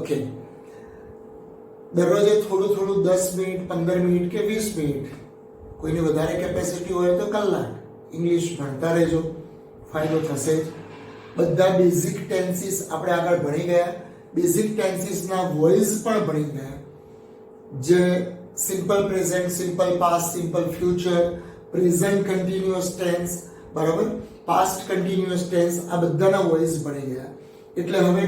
Okay, દરરોજે થોડું થોડું 10 minute 15 minute કે 20 મિનિટ, કોઈની વધારે કેપેસિટી હોય તો કલાક ઇંગ્લિશ ભણતા રહેજો, ફાયદો થશે જ. બધા બેઝિક ટેન્સીસ આપણે આગળ ભણી ગયા, બેઝિક ટેન્સીસના વોઇસ પણ ભણી ગયા, જે simple present, simple past, simple future, present continuous tense, બરાબર, પાસ્ટ કન્ટિન્યુઅસ ટેન્સ, આ બધાના વોઇસ ભણી ગયા. એટલે હવે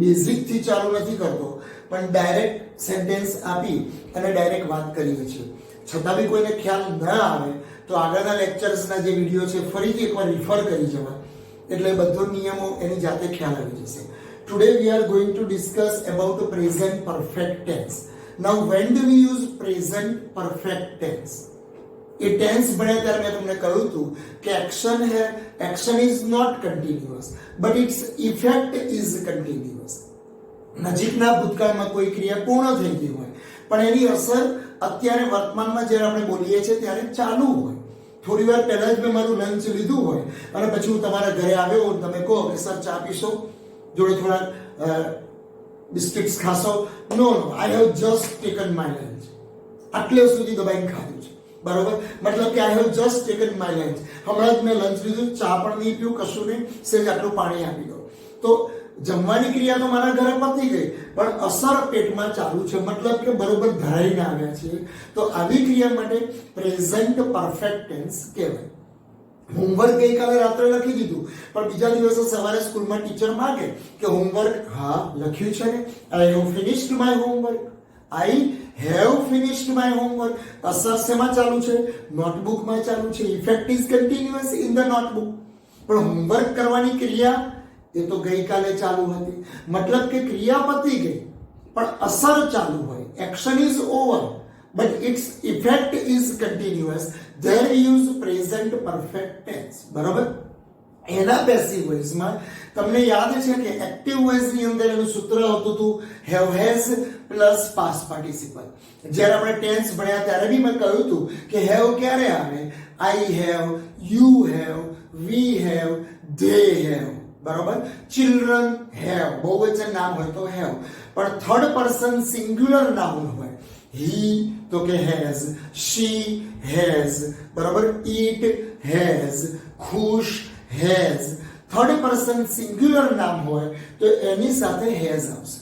બેઝિક થી ચાલુ નથી કરતો, પણ ડાયરેક્ટ સેન્ટેન્સ આપી અને ડાયરેક્ટ વાત કરીએ છીએ. છતાં બી કોઈને ખ્યાલ ન આવે તો આગળના લેક્ચર્સના જે વિડીયો છે ફરીથી એકવાર રિફર કરી જવા, એટલે બધો નિયમો એની જાતે ખ્યાલ આવી જશે. Today we are going to discuss about present perfect tense. Now when do we use present perfect tense? એ ટેન્સ ભણ્યા ત્યારે મેં તમને કહ્યું હતું કે action is not continuous but its effect is continuous. નજીકના ભૂતકાળમાં કોઈ ક્રિયા પૂર્ણ થઈ ગઈ હોય પણ એની અસર અત્યારે વર્તમાનમાં જ્યારે આપણે બોલીએ છીએ ત્યારે ચાલુ હોય. થોડી વાર પહેલા જ મેં મારું લંચ લીધું હોય અને પછી હું તમારા ઘરે આવ્યો, તમે કહો કે સર ચા પીશો, જોડે થોડા બિસ્કિટ્સ ખાશો? No, I have just taken my lunch. આટલે સુધી દબાઈને ખાધું છે, બરોબર? મતલબ કે I have just taken my lunch. હમણાં જ મેં લંચ લીધું, ચા પણ નહીં પીવું, કશું નહીં, સેજ આટલું પાણી આપી દો. તો જમવાની ક્રિયા તો મારા ઘરે પતી ગઈ પણ અસર પેટમાં ચાલુ છે, મતલબ કે બરોબર ધરાઈને આવ્યા છે. તો આવી ક્રિયા માટે પ્રેઝન્ટ પરફેક્ટ ટેન્સ કહેવાય. હોમવર્ક ગઈકાલે રાત્રે લખી દીધું પણ બીજા દિવસે સવારે સ્કૂલમાં ટીચર માંગે કે હોમવર્ક, હા લખ્યું છે ને, I have finished my homework, I have finished my homework. અસર શેમાં ચાલુ છે? નોટબુકમાં ચાલુ છે. Effect is continuous in the notebook. પણ હોમવર્ક કરવાની ક્રિયા એ તો ગઈકાલે ચાલુ હતી, મતલબ કે ક્રિયા પતી ગઈ પણ અસર ચાલુ હોય. Action is over but its effect is continuous. There we use present perfect tense, બરાબર? એના પેસિવ વોઇસમાં તમને યાદ છે કે એક્ટિવ વોઇસની અંદર એનું સૂત્ર આવતું હતું have has plus past participle. જ્યારે આપણે ટેન્સ ભણ્યા ત્યારે બી મેં કહ્યું હતું કે હેવ ક્યારે આવે? I have, you have, we have, they have, બરાબર? ચિલ્ડ્રન હેવ, બહુવચન નામ હોય તો હેવ, પણ થર્ડ પર્સન સિંગ્યુલર નાઉન હોય, હી તો કે હેઝ, શી હેઝ, બરાબર? ઈટ હેઝ, ખુશ હેઝ. થર્ડ પર્સન સિંગ્યુલર નામ હોય તો એની સાથે હેઝ આવશે.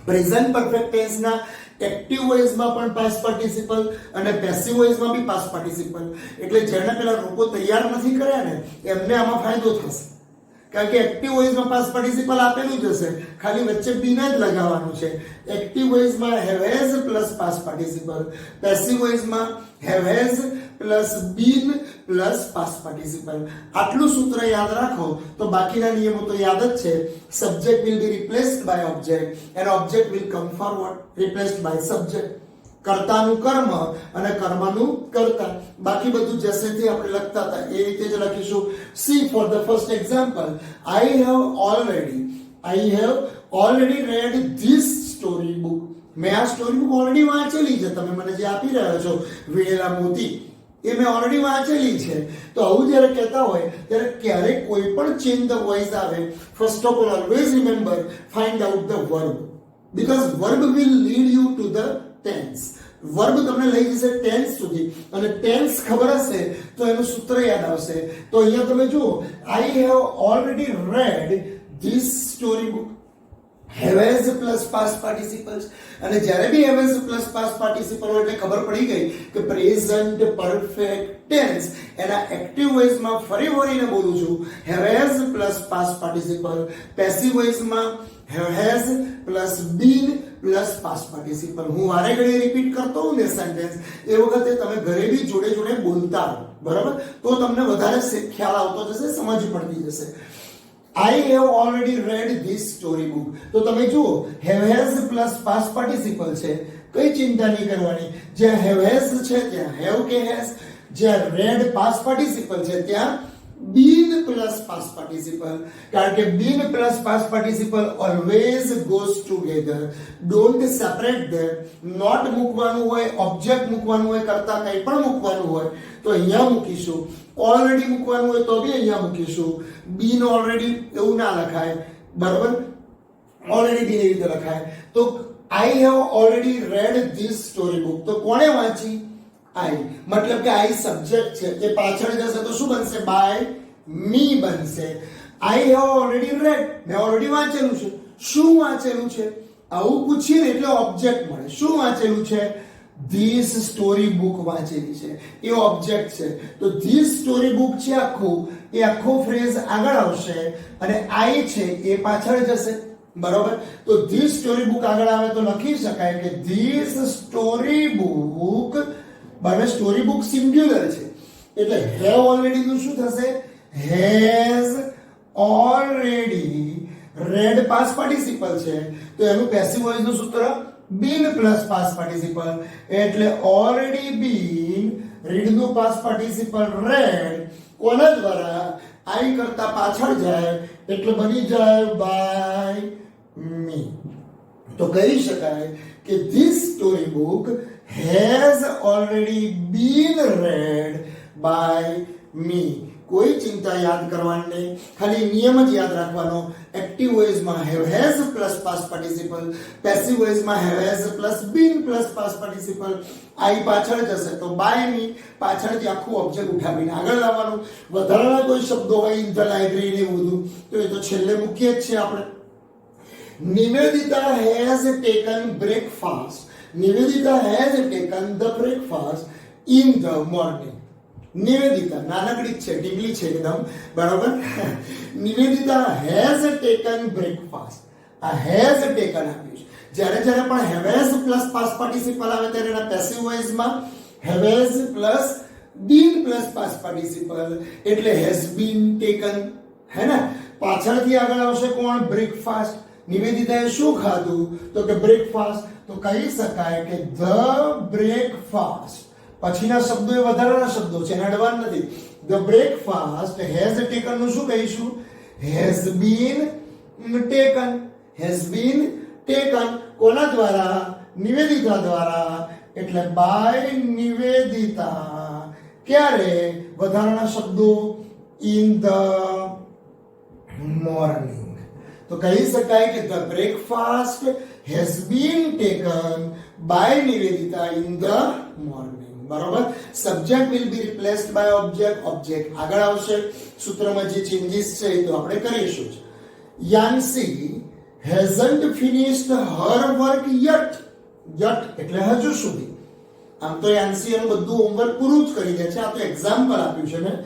પ્રેઝન્ટ પરફેક્ટ ટેન્સના એક્ટિવ વોઇસમાં પણ પાસ્ટ પાર્ટિસિપલ અને પેસિવ વોઇસમાં બી પાસ્ટ પાર્ટિસિપલ. એટલે જેને પેલા રૂપો તૈયાર નથી કર્યા ને એમને આમાં ફાયદો થશે, કારણ કે એક્ટિવ વોઇસમાં પાસ્ટ પાર્ટિસિપલ આપેલું જ હશે, ખાલી વચ્ચે બીન જ લગાવવાનું છે. એક્ટિવ વોઇસમાં have has plus past participle, passive વોઇસમાં have has plus been plus past participle. આટલું સૂત્ર યાદ રાખો તો બાકીના નિયમો તો યાદ જ છે. Subject will be replaced by object and object will come forward replaced by subject. કર્તાનું કર્મ અને કર્મનું કર્તા, બાકી બધું જસેથી આપણે લખતા હતા એ રીતે જ લખીશું. C for the first example, I have already read this story book. મેં આ સ્ટોરી બુક ઓલરેડી વાંચેલી છે. તમે મને જે આપી રહ્યા છો વેલા મોતી, એ મેં ઓલરેડી વાંચેલી છે. તો આવું જ્યારે કહેતા હોય ત્યારે ક્યારેક કોઈ પણ ચેન્જ ધ વોઇસ આવે, first of all always remember find out the verb, because verb will lead you to the tense. Verb તમને લઈ જશે ટેન્સ સુધી, અને ટેન્સ ખબર હશે તો એનું સૂત્ર યાદ આવશે. તો અહીંયા તમે જુઓ, I have already read this story book. Have has plus past participles, અને જ્યારે be have has plus past participle હોય એટલે ખબર પડી ગઈ કે પ્રેઝન્ટ પરફેક્ટ ટેન્સ. એના એક્ટિવ વોઇસમાં ફરી વળીને બોલું છું have has plus past participle, passive વોઇસમાં have has plus been plus past participle. હું વારે ઘડીએ રિપીટ કરતો હોઉં ને સેન્ટેન્સ, એ વખતે તમે ઘરે બી જોડે જોડે બોલતા રહો, બરાબર? તો તમને વધારે ખ્યાલ આવતો જશે, સમજ પડતી જશે. I have already read this story book. તો તમે જુઓ have has plus past participle છે, કઈ ચિંતા નહીં કરવાની. જ્યાં have has છે ત્યાં have કે has, જ્યાં read past participle છે ત્યાં been પ્લસ past participle, કારણ કે been plus past participle always goes together. Don't separate them. not મૂકવાનું હોય, object મૂકવાનું હોય, કરતા કંઈ પણ મૂકવાનું હોય તો અહીંયા મૂકીશું. ઓલરેડી મૂકવાનું હોય તો બી અહીંયા મૂકીશું. બીન ઓલરેડી એવું ના લખાય, બરાબર? ઓલરેડી બી એવી રીતે લખાય. તો આઈ have already read this story book. તો કોણે વાંચી? આઈ. મતલબ કે આઈ સબ્જેક્ટ છે, એ પાછળ જશે તો શું બનશે? બાય મી બનશે. આઈ હેવ ઓલરેડી રેડ, મેં ઓલરેડી વાંચેલું છે. શું વાંચેલું છે? આવું પૂછીએ એટલે ઓબ્જેક્ટ મળે. શું વાંચેલું છે? ધીસ સ્ટોરી બુક વાંચેલી છે, એ ઓબ્જેક્ટ છે. તો ધીસ સ્ટોરી બુક છે આખું, એ આખો ફ્રેઝ આગળ આવશે અને આઈ છે એ પાછળ જશે. બરોબર? તો ધીસ સ્ટોરી બુક આગળ આવે તો લખી શકાય કે ધીસ સ્ટોરી બુક. બરાબર? સ્ટોરી બુક સિંગ્યુલર છે એટલે હેવ ઓલરેડી નું શું થશે? Has already. Read past participle છે તો એનું પેસિવ વોઇસ નું સૂત્ર બીન પ્લસ પાસ્ટ પાર્ટિસિપલ, એટલે ઓલરેડી બીન. રીડ નું પાસ્ટ પાર્ટિસિપલ રેડ, કોના દ્વારા? આઈ કરતા પાછળ જાય એટલે બની જાય બાય મી. તો કહી શકાય કે this story book has already been read by me. કોઈ ચિંતા યાદ કરવાની નહીં, ખાલી નિયમ જ યાદ રાખવાનો. એક્ટિવ વોઇસ માં have has plus past participle, passive voice માં have has plus been plus past participle. I પાછળ જશે તો બાય મી, પાછળથી આખું ઓબ્જેક્ટ ઉઠાવીને આગળ લાવવાનું. વધારાના કોઈ શબ્દો હોય ઇન ધ લાઇબ્રેરી ને એવું બધું તો એ તો છેલ્લે મૂકીએ જ છે આપણે. Nivedita has taken breakfast. Nivedita has taken the breakfast in the morning. Nivedita નાનકડી છે, ઢીંગલી છે એકદમ. બરાબર? Nivedita has taken breakfast. આ હેઝ ટેકન આપ્યું છે. જ્યારે જ્યારે પણ હેવેઝ પ્લસ પાસ્ટ પાર્ટિસિપલ આવે ત્યારે એના પેસિવ વોઇસમાં have has plus been plus past participle એટલે હેઝ બીન ટેકન. હે ને? પાછળથી આગળ આવશે કોણ? બ્રેકફાસ્ટ. નિવેદિતાએ શું ખાધું? તો કે બ્રેકફાસ્ટ. તો કહી શકાય કે ધ બ્રેકફાસ્ટ. પછીના શબ્દો એ વધારાના શબ્દો છે, એડવાન્સ નથી. ધ બ્રેકફાસ્ટ હેઝ ટેકન નું શું કહીશું? Has been taken. Has been taken કોના દ્વારા? નિવેદિતા દ્વારા, એટલે બાય નિવેદિતા. ક્યારે? વધારાના શબ્દો ઇન ધ મોર્નિંગ. તો કહી શકાય કે the breakfast has been taken by Nivedita in the morning. બરોબર? Subject will be replaced by object. Object આગળ આવશે. સૂત્રમાં જે ચેન્જીસ છે એ તો આપણે કરીશું જ. Yancy hasn't finished her work yet. Yet એટલે હજુ સુધી. આમ તો યાન્સી એનું બધું હોમવર્ક પૂરું જ કરી દે છે. આ તો એક્ઝામ્પલ આપ્યું છે મેં.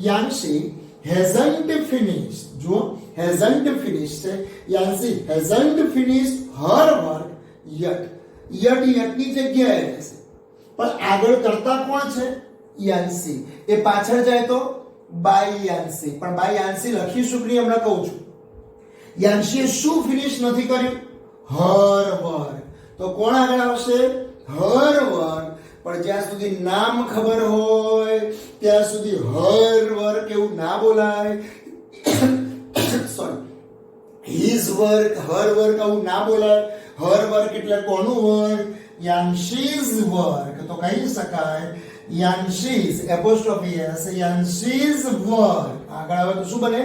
Yancy hasn't finished. જો હેઝન્ટ ફિનિશ્ડ છે, Yancy hasn't finished her work yet. Yet યટની જગ્યાએ રહેશે પણ આગળ કરતા કોણ છે? યાન્સી. એ પાછળ જાય તો બાય યાન્સી. પણ બાય યાન્સી લખીશું કે નહીં હમણાં કહું છું. યાન્સીએ શું ફિનિશ નથી કર્યું? Her work. તો કોણ આગળ આવશે? Her work. પણ જ્યાં સુધી નામ ખબર હોય ત્યાં સુધી હર વર્ક એવું ના બોલાય. Sorry, his work, her work આવું ના બોલાય. હર વર્ક એટલે કોનું વર્ક? યાન્સીઝ વર્ક. તો કહી શકાય યાન્સીઝ એપોસ્ટ્રોફી એસ, યાન્સીઝ વર્ક. આગળ આવે તો શું બને?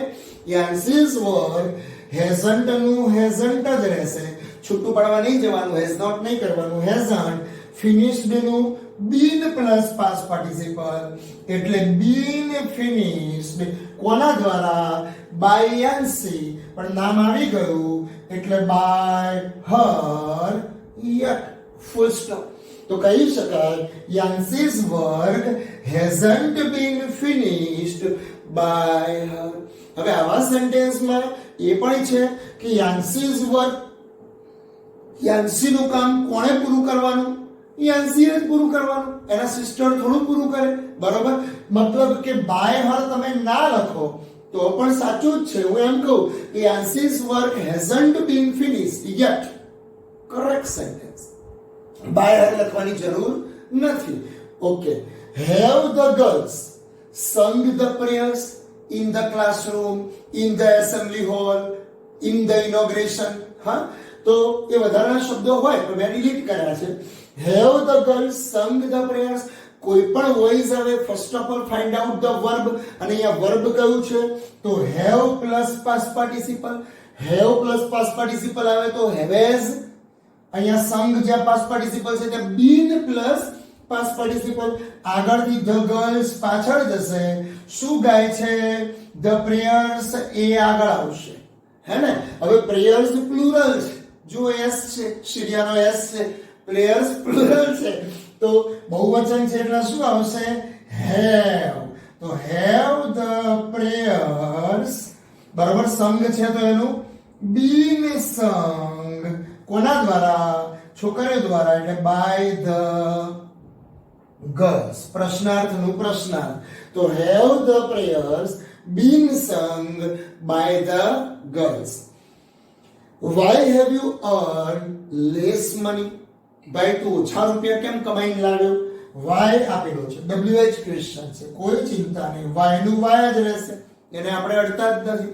યાન્સીઝ વર્ક. હેઝન્ટ નું હેઝન્ટ જ રહેશે, છૂટું પાડવા નહીં જવાનું, હેઝ નોટ નહીં કરવાનું. હેઝન્ટ. ફિનિશ્ડ નું બીન પ્લસ પાસ્ટ પાર્ટિસિપલ એટલે બીન ફિનિશ્ડ. કોના દ્વારા? By Yancy. પણ નામ આવી ગયું એટલે by her yet. Full stop. તો કહી શકાય Yancy's work hasn't been finished by her. હવે આવા સેન્ટેન્સમાં એ પણ છે કે યાન્સીઝ વર્ક, યાન્સીનું કામ કોણે પૂરું કરવાનું? યાન્સીએ જ પૂરું કરવાનું. એના સિસ્ટર થોડું પૂરું કરે. બરોબર? મતલબ કે બાય હર તમે ના લખો તો પણ સાચું જ છે. હું એમ કહું કે Yancy's work hasn't been finished yet. Correct sentence. By her લખવાની જરૂર નથી. Okay. Have the girls sung the prayers in the classroom, in the assembly hall, in the inauguration? હા, તો એ વધારાના શબ્દો હોય તો મેં ડિલીટ કર્યા છે. Have the girls sung the prayers. કોઈ પણ વોઇસ આવે first of all find out the verb, અને અહીંયા વર્બ કયું છે? તો have plus past participle. Have plus past participle આવે તો હેવેઝ. અહીંયા સંગ જ્યાં પાસ્ટ પાર્ટિસિપલ છે ત્યાં બીન પ્લસ પાસ્ટ પાર્ટિસિપલ. આગળથી ધ ગર્લ્સ પાછળ જશે. શું ગાય છે? ધ પ્રેયર્સ એ આગળ આવશે. હે ને? હવે પ્રેયર્સ પ્લુરલ છે. જો એસ છે, શિરિયાનો એસ છે. પ્રેયર્સ પ્લુરલ છે તો બહુવચન છે એટલે શું આવશે? હેવ. તો હેવ ધ પ્રેયર્સ, બરાબર. સંગ છે તો એનું બીન સંગ. કોના દ્વારા? છોકરીઓ દ્વારા, એટલે બાય ધ ગર્લ્સ. પ્રશ્નાર્થનું પ્રશ્નાર્થ. તો have the prayers been sung by the girls. Why have you earned less money? ભાઈ તું ઓછા રૂપિયા કેમ કમાઈને લાવ્યો? વાય આપેલો છે, WH ક્વેશ્ચન છે, કોઈ ચિંતા નહીં. વાય નું વાય જ રહેશે, એને આપણે અડતા જ નથી.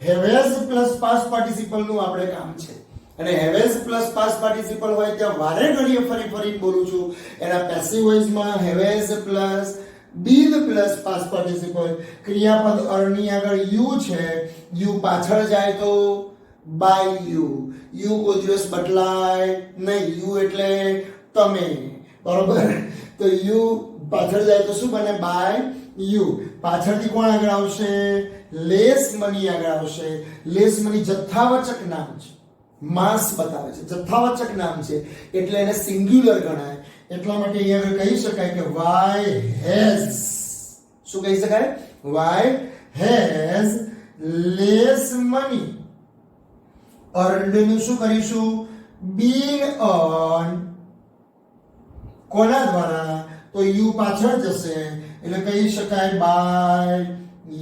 હેવેઝ પ્લસ પાસ્ટ પાર્ટિસિપલ નું આપણે કામ છે. અને હેવેઝ પ્લસ પાસ્ટ પાર્ટિસિપલ હોય ત્યાં વારે ઘડીએ ફરી બોલું છું. એના પેસિવ વોઇસમાં have has plus been plus past participle. ક્રિયાપદ અર્ની આગળ યુ છે, યુ પાછળ જાય તો બાય યુ. યુ કોઈ દિવસ બદલાય નહીં. યુ એટલે તમે, બરોબર. તો યુ પાછળ જાય તો શું બને? By you. પાછળથી કોણ આગળ આવશે? લેસ મની આગળ આવશે. લેસ મની જથ્થાવાચક નામ છે, માસ બતાવે છે, જથ્થાવાચક નામ છે એટલે એને સિંગ્યુલર ગણાય. એટલા માટે અહીંયા કહી શકાય કે વાય હેઝ. શું કહી શકાય? Why has less money earned નું શું કરીશું? been earned. કોના દ્વારા? તો યુ પાછળ જશે એટલે કહી શકાય બાય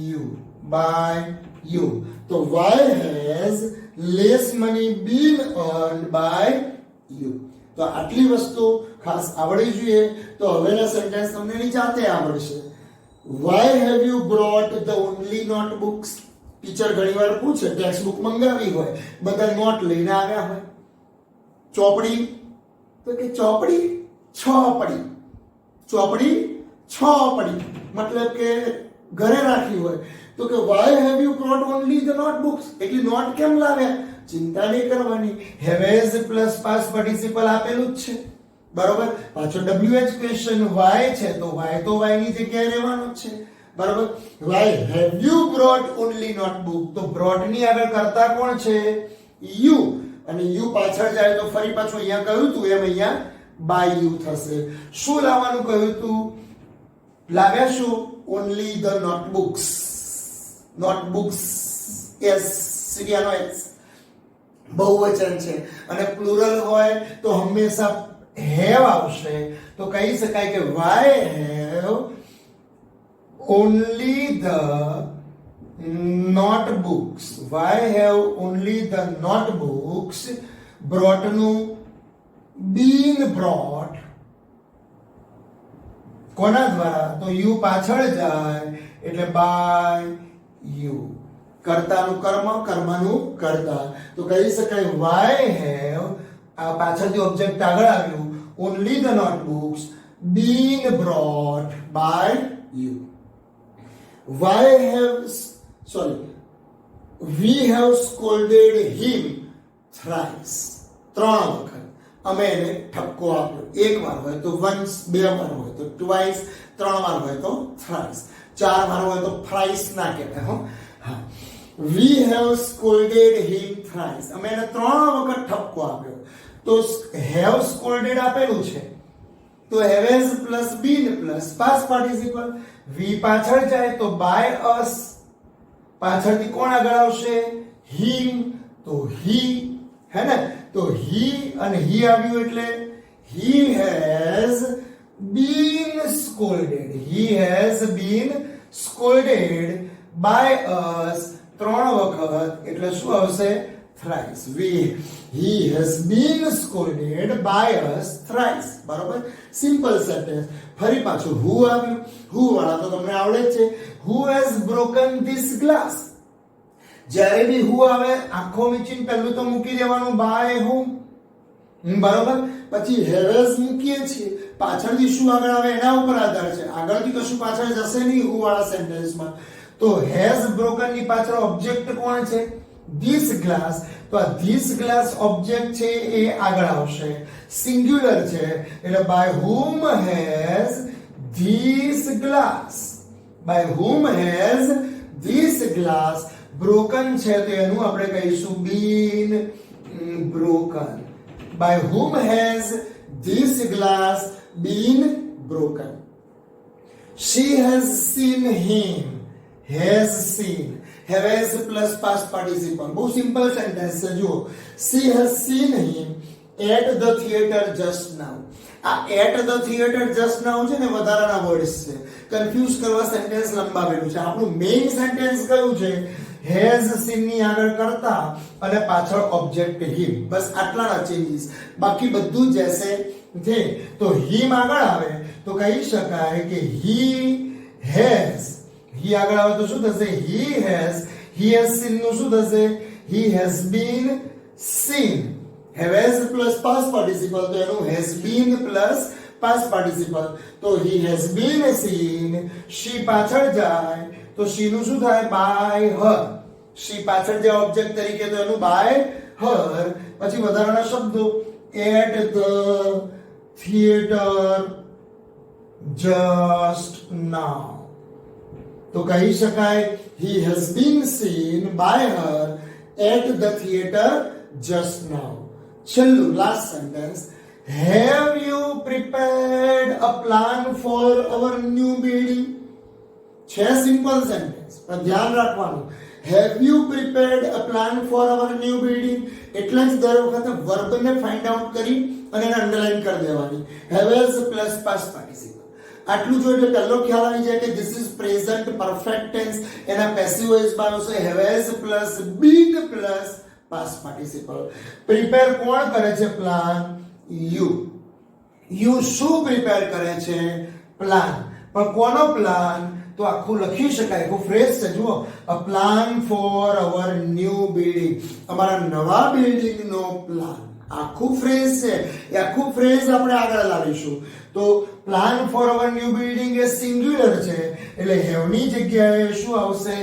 યુ. By you. તો why has less money been earned by you? તો આટલી વસ્તુ ખાસ આવડવી જોઈએ. તો હવેના સેન્ટેન્સ તમને એની જાતે આવડશે. why have you brought the only notebooks? Teacher ઘણીવાર પૂછે, ટેક્સ્ટ બુક મંગાવી હોય, બધા નોટ લઈને આવ્યા હોય. ચોપડી તો કે ચોપડી છોપડી. ચોપડી છોપડી મતલબ કે ઘરે રાખી હોય. તો કે why have you brought only the notebooks? એટલી નોટ કેમ લાવ્યા? ચિંતા નહીં કરવાની, હેવેઝ પ્લસ પાસ્ટ પાર્ટિસિપલ આપેલું જ છે, બરોબર. પાછો WH ક્વેશ્ચન વાય છે તો વાય તો વાય ની જગ્યાએ રહેવાનું જ છે, બરોબર. why have you brought only notebook? તો brought ની આગળ કરતા કોણ છે? you. અને you પાછળ જાય તો ફરી પાછું અહીંયા કહ્યું તું એમ અહીંયા by you થશે. શું લાવવાનું કહ્યું તું? લાવ્યા શું? only the notebooks. notebooks yes, સિરિયાનો એસ બહુવચન છે અને પ્લુરલ હોય તો હંમેશા have આવશે. તો કહી શકાય કે why have only the notebooks? why have only the notebooks brought નું been brought કોના દ્વારા? તો you પાછળ જાય એટલે by you. કર્તાનું કર્મ, કર્મનું કર્તા. તો કહી શકાય why have, આ પાછળથી ઓબ્જેક્ટ આગળ આવ્યું, only the notebooks been brought by you. Why have, we have scolded him thrice. 3 વખત અમે એને ઠપકો આપ્યો. એક વાર હોય તો once, 2 વાર હોય તો twice, 3 વાર હોય તો thrice, 4 વાર હોય તો thrice ના કહેવાય. હા, we have scolded him thrice. અમે એને 3 વખત ઠપકો આપ્યો. તો have scolded આપેલું છે તો has plus been plus past participle. we પાછળ જાય તો by us. પાછળથી કોણ આગળ આવશે? him. તો he, હે ને? તો he અને he આવ્યું એટલે he has been scolded. he has been scolded by us 3 વખત એટલે શું આવશે? thrice. he has been scolded by us thrice. બરોબર, સિમ્પલ સેન્ટેન્સ. ફરી પાછું who આવ્યું. who વાળા તો તમને આવડે જ છે. who has broken this glass? જ્યારે બી who આવે આખો મીચીને પહેલું તો મૂકી દેવાનું by whom, બરોબર. પછી has મૂકીએ છીએ, પાછળથી શું આગળ આવે એના ઉપર આધાર છે. આગળથી કશું પાછળ જશે નહીં who વાળા સેન્ટેન્સમાં. તો has broken ની પાછળ ઓબ્જેક્ટ કોણ છે? ધીસ ગ્લાસ, તો આ ધીસ ગ્લાસ ઓબ્જેક્ટ છે એ આગળ આવશે, સિંગ્યુલર છે એટલે by whom has this glass, by whom has this glass broken છે તો એનું આપણે કહીશું been broken. By whom has this glass been broken? She has seen him. Has seen. Have has plus past participle. બહુ simple sentence છે જુઓ. She has seen him at the theater just now. આ at the theater just now છે ને વધારાના words છે. Confuse કરવા sentence લંબાવેલું છે. આપણું મેઇન સેન્ટેન્સ કયું છે? has seen ની આગળ કરતા અને પાછળ ઓબ્જેક્ટ him, બસ આટલાના ચેન્જીસ, બાકી બધું જ એસે છે. તો him આગળ આવે તો કહી શકાય કે he has, he આગળ આવે તો શું થશે? he has seen નું શું થશે? he has been seen. has plus past participle તો એનું has been plus past participle, તો he has been seen. she પાછળ જાય તો she નું શું થાય? by her. she પાછળ જે ઓબ્જેક્ટ તરીકે તો એનું by her. પછી વધારાના શબ્દો at the theater just now, તો કહી શકાય he has been seen by her at the theater just now. છેલ્લું last sentence, have you prepared a plan for our new building? છે સિમ્પલ સેન્ટેન્સ પણ ધ્યાન રાખવાનું, have you prepared a plan for our new building એટલે જ દર વખતે verb ને ફાઇન્ડ આઉટ કરી અને એને અંડરલાઈન કરી દેવાની. have has plus past participle આટલું જો એટલે પહેલો ખ્યાલ આવી જાય કે this is present perfect tense, એના પેસિવ વોઇસ માં આવશે have has plus been plus past participle. prepare કોણ કરે છે? પ્લાન. you શું પ્રિપેર કરે છે? પ્લાન. પણ કોનો પ્લાન? તો આખું લખી શકાય, આખું ફ્રેઝ છે જુઓ, a plan for our new building, અમારા નવા બિલ્ડિંગ નો પ્લાન. આખું ફ્રેઝ છે, એ આખું ફ્રેઝ આપણે આગળ લાવીશું. તો plan four our new building A singular છે એટલે હેવ ની જગ્યાએ શું આવશે?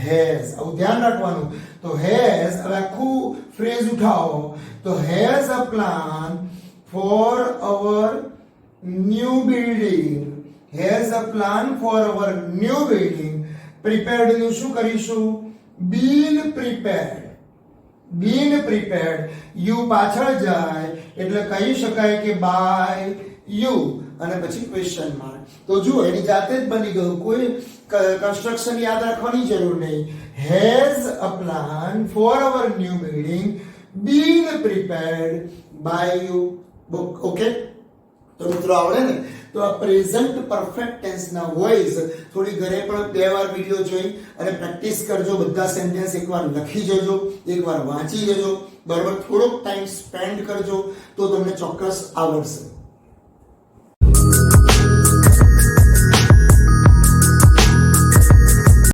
has. આવું ધ્યાન રાખવાનું. તો has, હવે આખું ફ્રેઝ ઉઠાવો તો has a plan for our new building, has a plan for our new building. prepared નું શું કરીશું? been prepared. been prepared. you પાછળ જાય એટલે કહી શકાય કે by you અને પછી ક્વેશ્ચન માર્ક. તો જુઓ એની જાતે જ બની ગયું, કોઈ કન્સ્ટ્રક્શન યાદ રાખવાની જરૂર નહીં. has a plan for our new building been prepared by you. Okay, તો મિત્રો આવડે ને? તો આ પ્રેઝન્ટ પરફેક્ટ ટેન્સ ના વોઇસ થોડી ઘરે પણ બે વાર વિડિયો જોઈ અને પ્રેક્ટિસ કરજો. બધા સેન્ટેન્સ એકવાર લખી જજો, એકવાર વાંચી જજો, બરાબર? થોડોક ટાઈમ સ્પેન્ડ કરજો તો તમને ચોક્કસ આવડશે.